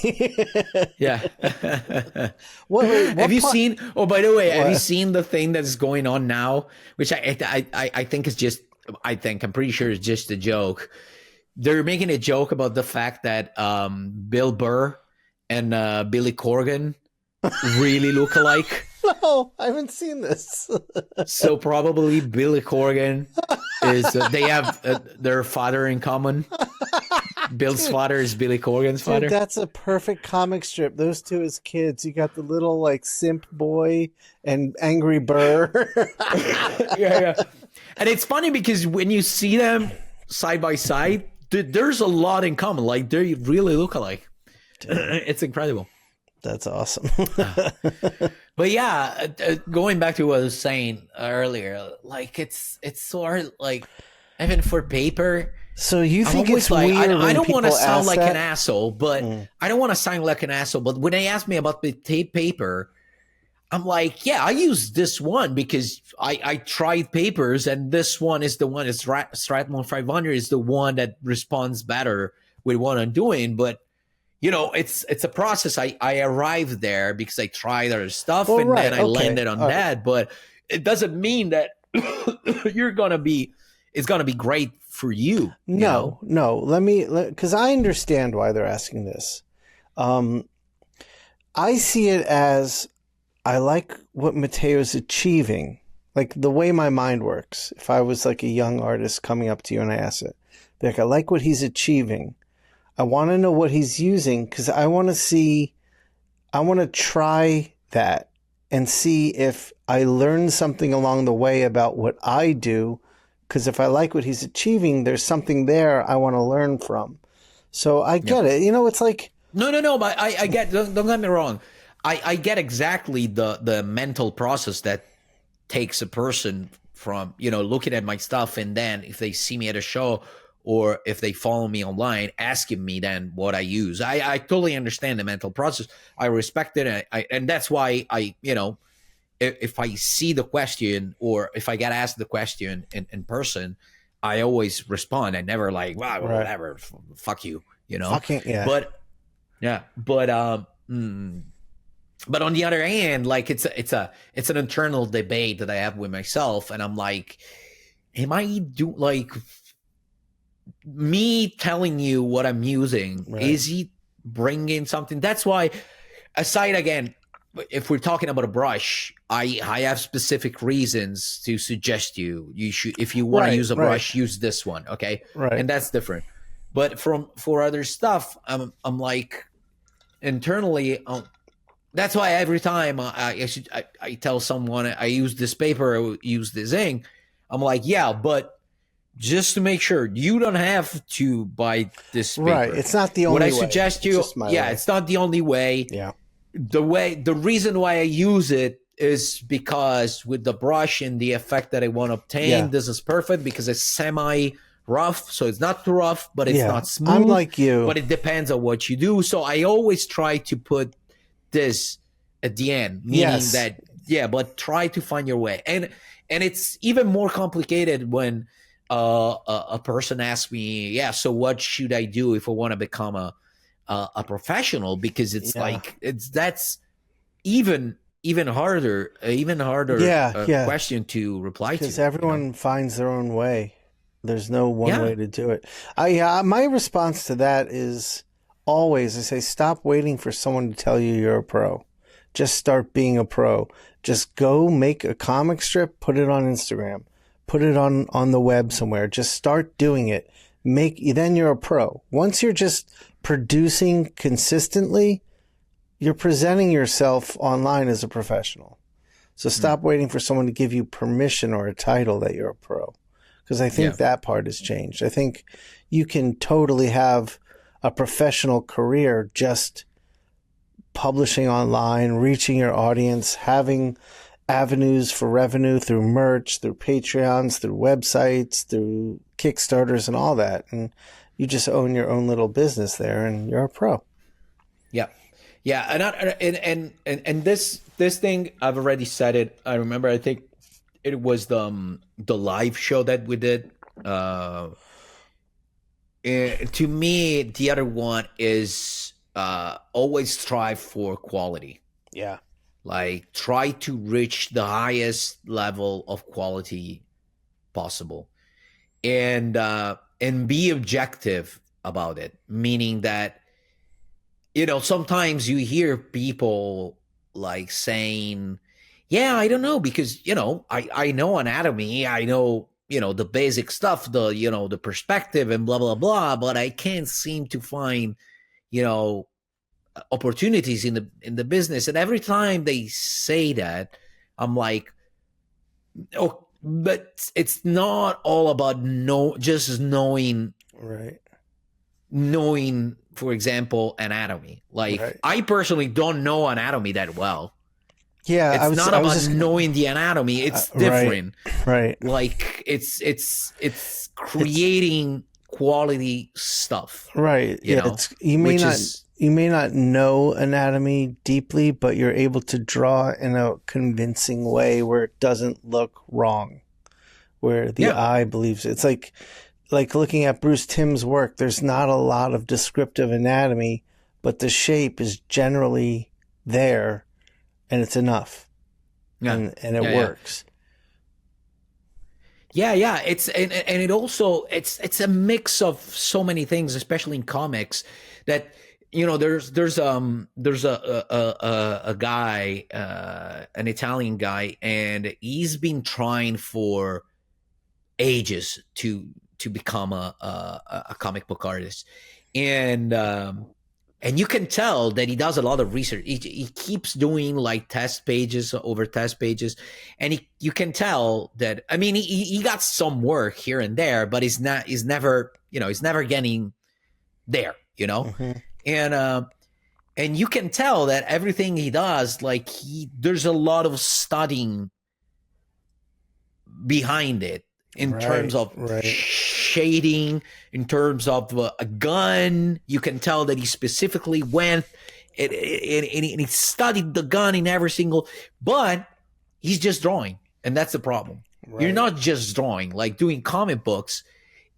Yeah. what have you seen? Oh, by the way, What? have you seen the thing that's going on now? Which I think is just. I'm pretty sure it's just a joke. They're making a joke about the fact that Bill Burr and Billy Corgan really look alike. No, I haven't seen this. So probably Billy Corgan is they have their father in common. Bill's father is Billy Corgan's father. Dude, that's a perfect comic strip. Those two as kids. You got the little like simp boy and angry Burr. Yeah. And it's funny because when you see them side by side, there's a lot in common. Like they really look alike. It's incredible. That's awesome. But yeah, going back to what I was saying earlier, like it's sort of like even for paper. So you think always it's like, weird I when don't want to people sound ask like that? an asshole, but I don't want to sound like an asshole. But when they ask me about the tape paper, I'm like, yeah, I use this one because I tried papers, and this one is the one. It's Stratmon 500 is the one that responds better with what I'm doing. But you know, it's a process. I arrived there because I tried other stuff, Well, and right, then I okay, landed on all right. that. But it doesn't mean that it's gonna be great for you. you know? No. Because I understand why they're asking this. I see it as I like what Matteo's achieving, like the way my mind works. If I was like a young artist coming up to you and I ask it, like, I like what he's achieving. I want to know what he's using because I want to try that and see if I learn something along the way about what I do. Because if I like what he's achieving, there's something there I want to learn from. So I get it. You know, it's like... No, but I get, don't get me wrong. I get exactly the mental process that takes a person from, you know, looking at my stuff, and then if they see me at a show or if they follow me online, asking me then what I use. I totally understand the mental process. I respect it. And that's why you know, if I see the question or if I get asked the question in person, I always respond. I never like, wow, Right. whatever, fuck you, you know? Fucking, yeah. But on the other hand, like it's an internal debate that I have with myself, and I'm like, am I like me telling you what I'm using? Right. Is he bringing something? That's why, aside again, if we're talking about a brush, I have specific reasons to suggest you should, if you want to use a brush, use this one, okay? Right. And that's different. But for other stuff, I'm like internally. That's why every time I tell someone I use this paper, I use this ink, I'm like, yeah, but just to make sure you don't have to buy this paper. Right. It's not the only way. What I suggest you, it's not the only way. Yeah. The reason why I use it is because with the brush and the effect that I want to obtain, this is perfect because it's semi rough, so it's not too rough, but it's not smooth. I'm like you, but it depends on what you do. So I always try to put this at the end, meaning that but try to find your way. And it's even more complicated when a person asks me, so what should I do if I want to become a professional? Because it's like that's even harder question to reply to, because everyone finds their own way. There's no one way to do it. My response to that is always, I say, stop waiting for someone to tell you you're a pro. Just start being a pro. Just go make a comic strip, put it on Instagram, put it on the web somewhere. Just start doing it. Then you're a pro. Once you're just producing consistently, you're presenting yourself online as a professional. So stop waiting for someone to give you permission or a title that you're a pro. Because I think that part has changed. I think you can totally have a professional career just publishing online, reaching your audience, having avenues for revenue through merch, through Patreons, through websites, through Kickstarters and all that. And you just own your own little business there and you're a pro. Yeah. Yeah. And this this thing, I've already said it. I remember. I think it was the live show that we did. To me, the other one is always strive for quality. Yeah. Like try to reach the highest level of quality possible, and be objective about it. Meaning that, sometimes you hear people like saying, "Yeah, I don't know because I know anatomy, I know." The basic stuff, the perspective and blah blah blah, but I can't seem to find opportunities in the business. And every time they say that, I'm like, oh, but it's not all about just knowing, Right. knowing, for example, anatomy. Like Right. I personally don't know anatomy that well. Yeah, It's not about knowing the anatomy. It's different. Right. Like it's creating quality stuff. Right. Yeah. You may not know anatomy deeply, but you're able to draw in a convincing way where it doesn't look wrong, where the eye believes it. It's like looking at Bruce Timm's work. There's not a lot of descriptive anatomy, but the shape is generally there. And it's enough, and it works. Yeah. It's and it also it's a mix of so many things, especially in comics. That there's a guy, an Italian guy, and he's been trying for ages to become a comic book artist, and you can tell that he does a lot of research. He keeps doing like test pages over test pages. And you can tell that, I mean, he got some work here and there, but he's never getting there, Mm-hmm. And you can tell that everything he does, like there's a lot of studying behind it in terms of shading, in terms of a gun. You can tell that he specifically went and he studied the gun in every single, but he's just drawing. And that's the problem. Right. You're not just drawing. Like doing comic books,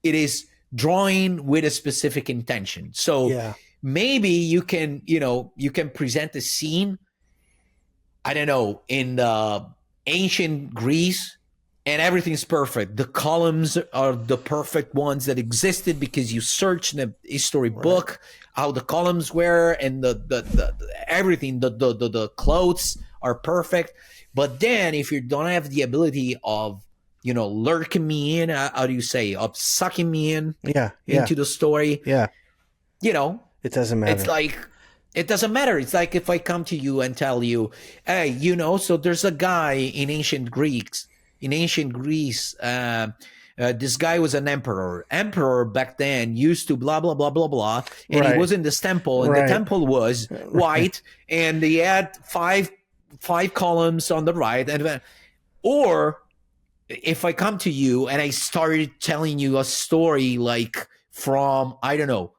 it is drawing with a specific intention. So maybe you can present a scene, I don't know, in ancient Greece, and everything's perfect. The columns are the perfect ones that existed because you search in a history book how the columns were, and the everything, the clothes are perfect. But then if you don't have the ability of lurking me in, how do you say, of sucking me in into the story, it doesn't matter. It's like, it doesn't matter. It's like if I come to you and tell you, hey, so there's a guy in ancient Greece, this guy was an emperor back then, used to blah blah blah blah blah, and he was in this temple, and the temple was white, and he had five columns on the right. And or if I come to you and I started telling you a story like from, I don't know,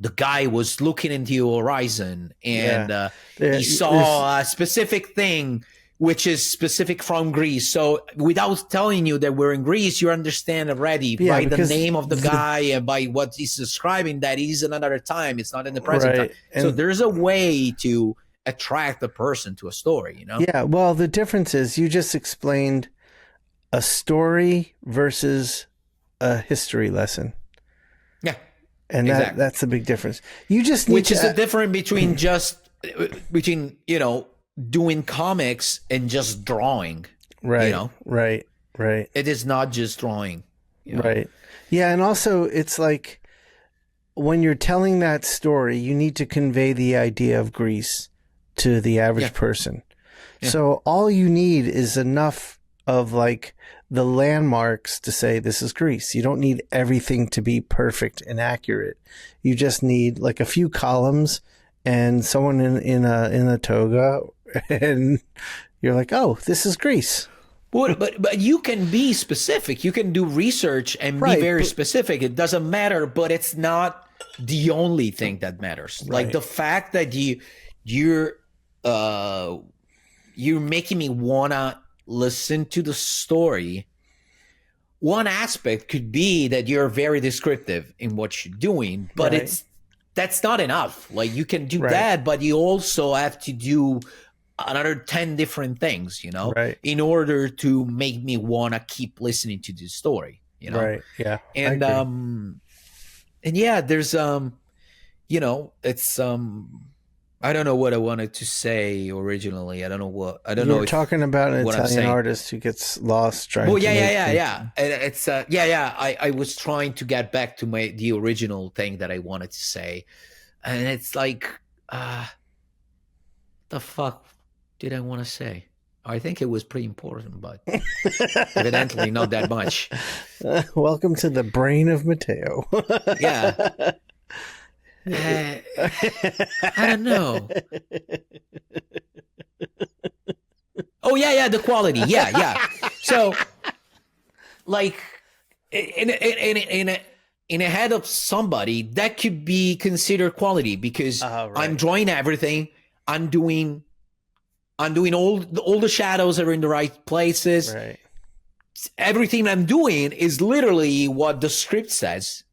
the guy was looking into your horizon and he saw a specific thing which is specific from Greece. So without telling you that we're in Greece, you understand already by the name of the guy and by what he's describing that he's in another time. It's not in the present time. So there's a way to attract the person to a story, Yeah, well, the difference is you just explained a story versus a history lesson. Yeah. And that's the big difference. You just need Which is the difference between doing comics and just drawing. Right. Right. It is not just drawing. Right. Yeah, and also it's like when you're telling that story, you need to convey the idea of Greece to the average person. Yeah. So all you need is enough of like the landmarks to say this is Greece. You don't need everything to be perfect and accurate. You just need like a few columns and someone in a toga, and you're like, oh, this is Greece. But you can be specific. You can do research and be very specific. It doesn't matter, but it's not the only thing that matters. Like the fact that you're you're making me wanna listen to the story. One aspect could be that you're very descriptive in what you're doing, but Right. that's not enough. Like, you can do Right. that, but you also have to do another 10 different things, Right. in order to make me want to keep listening to this story, Right. Yeah. I And agree. and yeah, there's it's I don't know what I wanted to say originally. I don't You know were if talking about an what I'm Italian saying. artist who gets lost trying Well, to yeah, make yeah, yeah, things. yeah. And it's yeah. I was trying to get back to the original thing that I wanted to say, and it's like, the fuck did I want to say? I think it was pretty important, but evidently not that much. Welcome to the brain of Matteo. Yeah. I don't know. Oh yeah, the quality. Yeah. So, like, in a head of somebody, that could be considered quality because Right. I'm drawing everything. I'm doing all the shadows are in the right places. Right. Everything I'm doing is literally what the script says.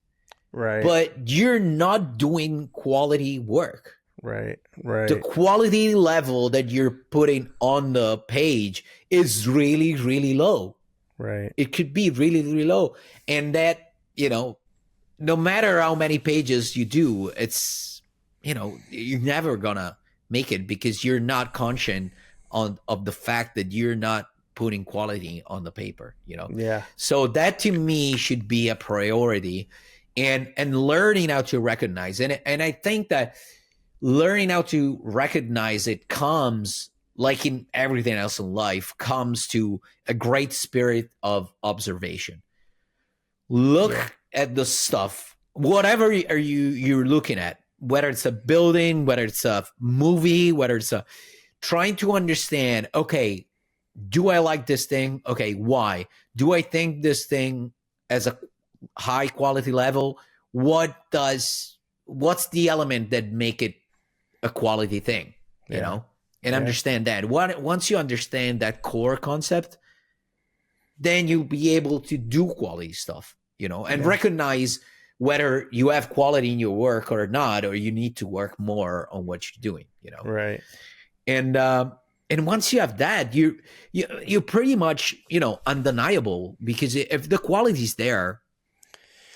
Right. But you're not doing quality work. Right. The quality level that you're putting on the page is really, really low. Right. It could be really, really low. And that, no matter how many pages you do, it's, you're never gonna make it because you're not conscious of the fact that you're not putting quality on the paper, Yeah. So that to me should be a priority. And learning how to recognize it. And I think that learning how to recognize it comes, like in everything else in life, comes to a great spirit of observation. Look at the stuff, whatever you're looking at, whether it's a building, whether it's a movie, whether it's trying to understand, okay, do I like this thing? Okay, why? Do I think this thing as a high quality level? What's the element that make it a quality thing, and understand that. Once you understand that core concept, then you'll be able to do quality stuff, and recognize whether you have quality in your work or not, or you need to work more on what you're doing, Right. And once you have that, you're pretty much, undeniable, because if the quality is there,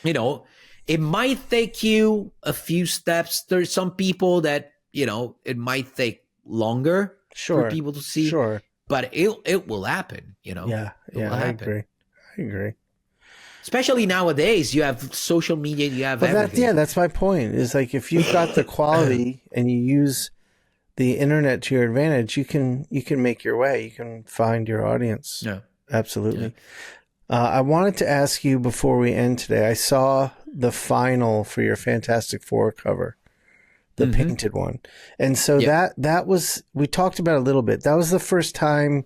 it might take you a few steps. There's some people that, it might take longer for people to see. Sure. But it will happen, Yeah. It will I happen. agree. Especially nowadays, you have social media, you have everything. That's my point. Is like, if you've got the quality and you use the internet to your advantage, you can make your way. You can find your audience. Yeah. Absolutely. Yeah. I wanted to ask you before we end today. I saw the final for your Fantastic Four cover, the painted one, and so that was, we talked about a little bit. That was the first time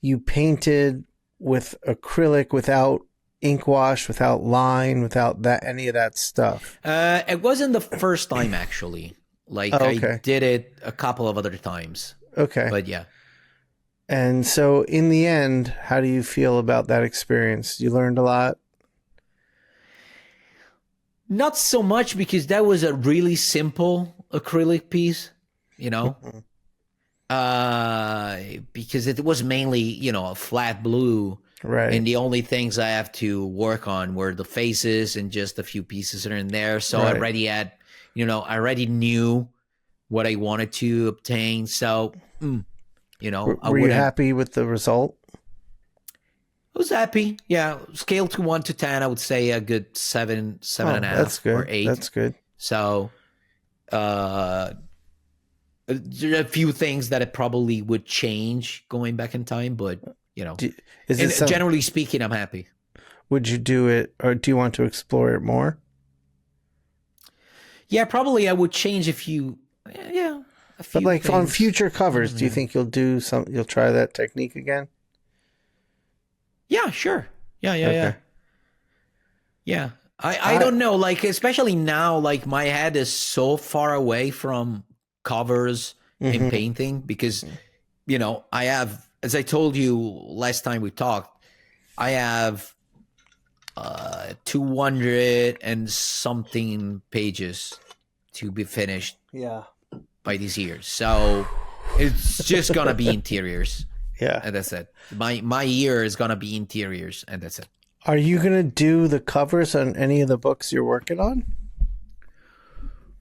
you painted with acrylic, without ink wash, without line, without any of that stuff. It wasn't the first time, actually. Like, I did it a couple of other times. Okay. But yeah. And so in the end, how do you feel about that experience? You learned a lot? Not so much, because that was a really simple acrylic piece, because it was mainly, a flat blue. Right. And the only things I have to work on were the faces and just a few pieces here and there. So I already had, I already knew what I wanted to obtain. So, were you happy with the result? I was happy. Yeah. Scale to 1 to 10, I would say a good 7, 7.5, that's good. or 8. That's good. So, there are a few things that it probably would change going back in time, but generally speaking, I'm happy. Would you do it, or do you want to explore it more? Yeah, probably I would change a few. Yeah. But like things. On future covers, do you think you'll try that technique again? Yeah, sure. Yeah. Yeah. I don't know, like, especially now, like, my head is so far away from covers and painting, because I have, as I told you last time we talked, I have 200 and something pages to be finished Yeah. by this year. So it's just gonna be interiors. Yeah. And that's it. My year is gonna be interiors, and that's it. Are you gonna do the covers on any of the books you're working on?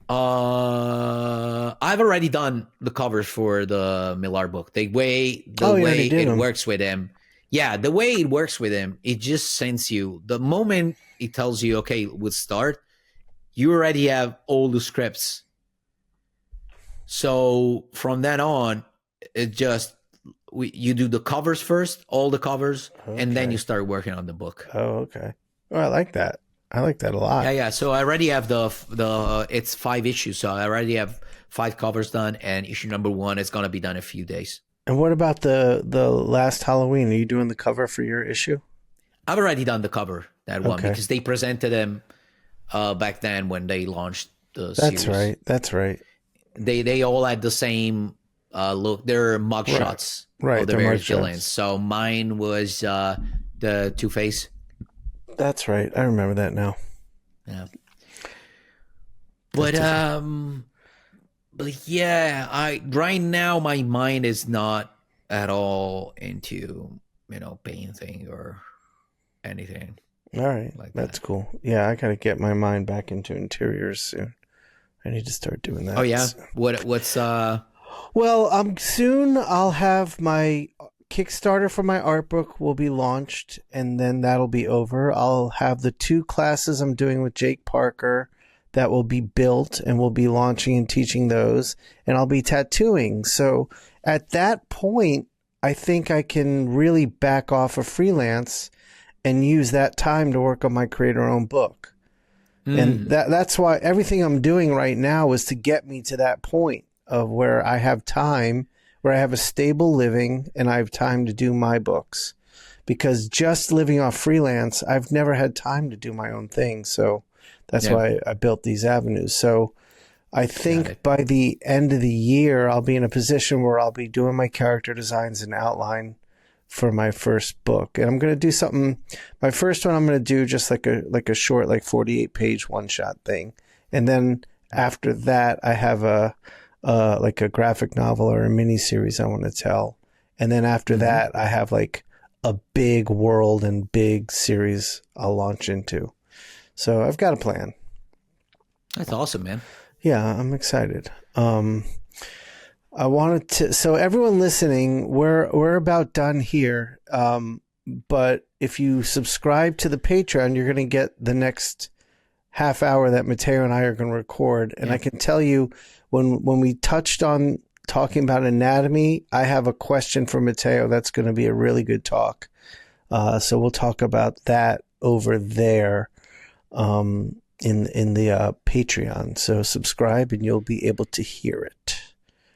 I've already done the covers for the Millar book. The way it works with him. Yeah, the way it works with him, it just sends you the moment it tells you, okay, we'll start, you already have all the scripts. So from then on, it just you do the covers first, all the covers, and then you start working on the book. Oh, okay. Oh, I like that. I like that a lot. Yeah. So I already have the it's 5 issues, so I already have 5 covers done, and issue number 1 is gonna be done in a few days. And what about the last Halloween? Are you doing the cover for your issue? I've already done the cover, that one, because they presented him back then when they launched the series. That's right. They all had the same look. They're mugshots of the various villains. So mine was the Two-Face. That's right. I remember that now. Yeah. But yeah, right now my mind is not at all into painting or anything. All right, like that's cool. Yeah, I gotta get my mind back into interiors soon. I need to start doing that. Oh yeah, what's Well, soon I'll have my Kickstarter for my art book will be launched, and then that'll be over. I'll have the 2 classes I'm doing with Jake Parker that will be built, and we'll be launching and teaching those, and I'll be tattooing. So at that point, I think I can really back off of freelance and use that time to work on my creator-owned book. And that's why everything I'm doing right now is to get me to that point of where I have time, where I have a stable living, and I have time to do my books. Because just living off freelance, I've never had time to do my own thing. So that's why I built these avenues. So I think by the end of the year, I'll be in a position where I'll be doing my character designs and outline for my first book. And I'm going to do something. My first one, I'm going to do just like a short, 48-page one-shot thing. And then after that, I have a graphic novel or a mini series I want to tell. And then after that, I have a big world and big series I'll launch into. So I've got a plan. That's awesome, man. Yeah, I'm excited. I wanted to, so everyone listening, we're about done here. But if you subscribe to the Patreon, you're going to get the next half hour that Mattteo and I are going to record. And I can tell you, when we touched on talking about anatomy, I have a question for Mattteo. That's going to be a really good talk. So we'll talk about that over there in the Patreon. So subscribe and you'll be able to hear it.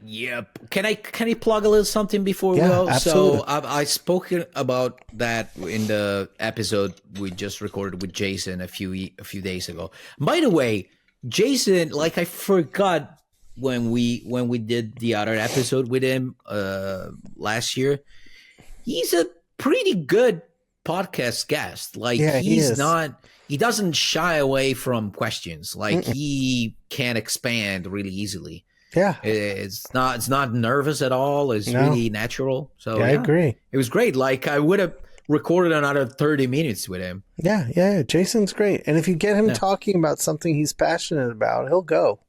Yep. Can I plug a little something before we go? Absolutely. So I spoke about that in the episode we just recorded with Jason a few days ago. By the way, Jason, I forgot when we did the other episode with him last year, he's a pretty good podcast guest. He doesn't shy away from questions. He can expand really easily. Yeah. It's not nervous at all. It's really natural. So I agree. It was great. I would have recorded another 30 minutes with him. Yeah. Jason's great. And if you get him talking about something he's passionate about, he'll go.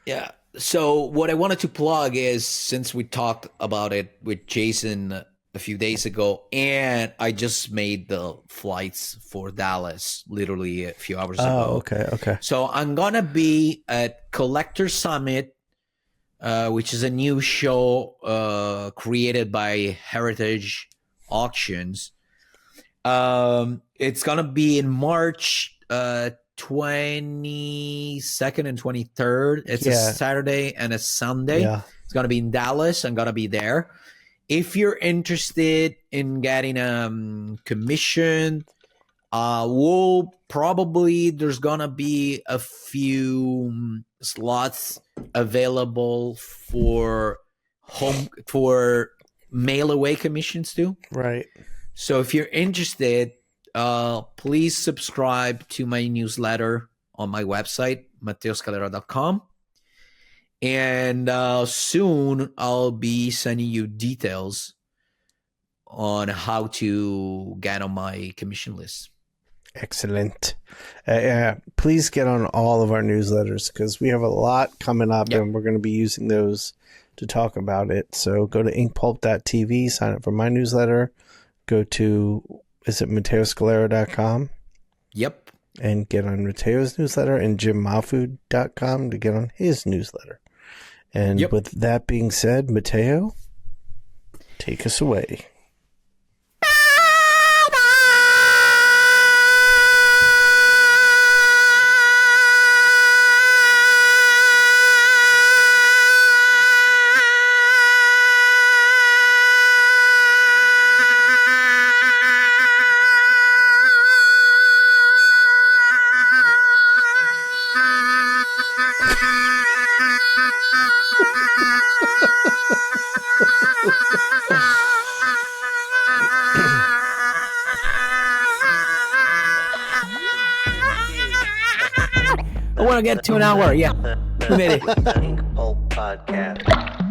Yeah. So what I wanted to plug is, since we talked about it with Jason a few days ago, and I just made the flights for Dallas literally a few hours ago. Okay. So I'm going to be at Collector Summit, which is a new show created by Heritage Auctions. It's going to be in March 22nd and 23rd. It's a Saturday and a Sunday. Yeah. It's going to be in Dallas. I'm going to be there. If you're interested in getting commission, there's going to be a few slots available for mail away commissions too. Right. So if you're interested, please subscribe to my newsletter on my website, matteoscalera.com. And soon I'll be sending you details on how to get on my commission list. Excellent. Please get on all of our newsletters because we have a lot coming up and we're going to be using those to talk about it. So go to inkpulp.tv, sign up for my newsletter. Go to, is it matteoscalera.com? Yep. And get on Matteo's newsletter, and jimmafood.com to get on his newsletter. And with that being said, Matteo, take us away. I want to get to an hour. Yeah, we made it. Inkpulp Podcast.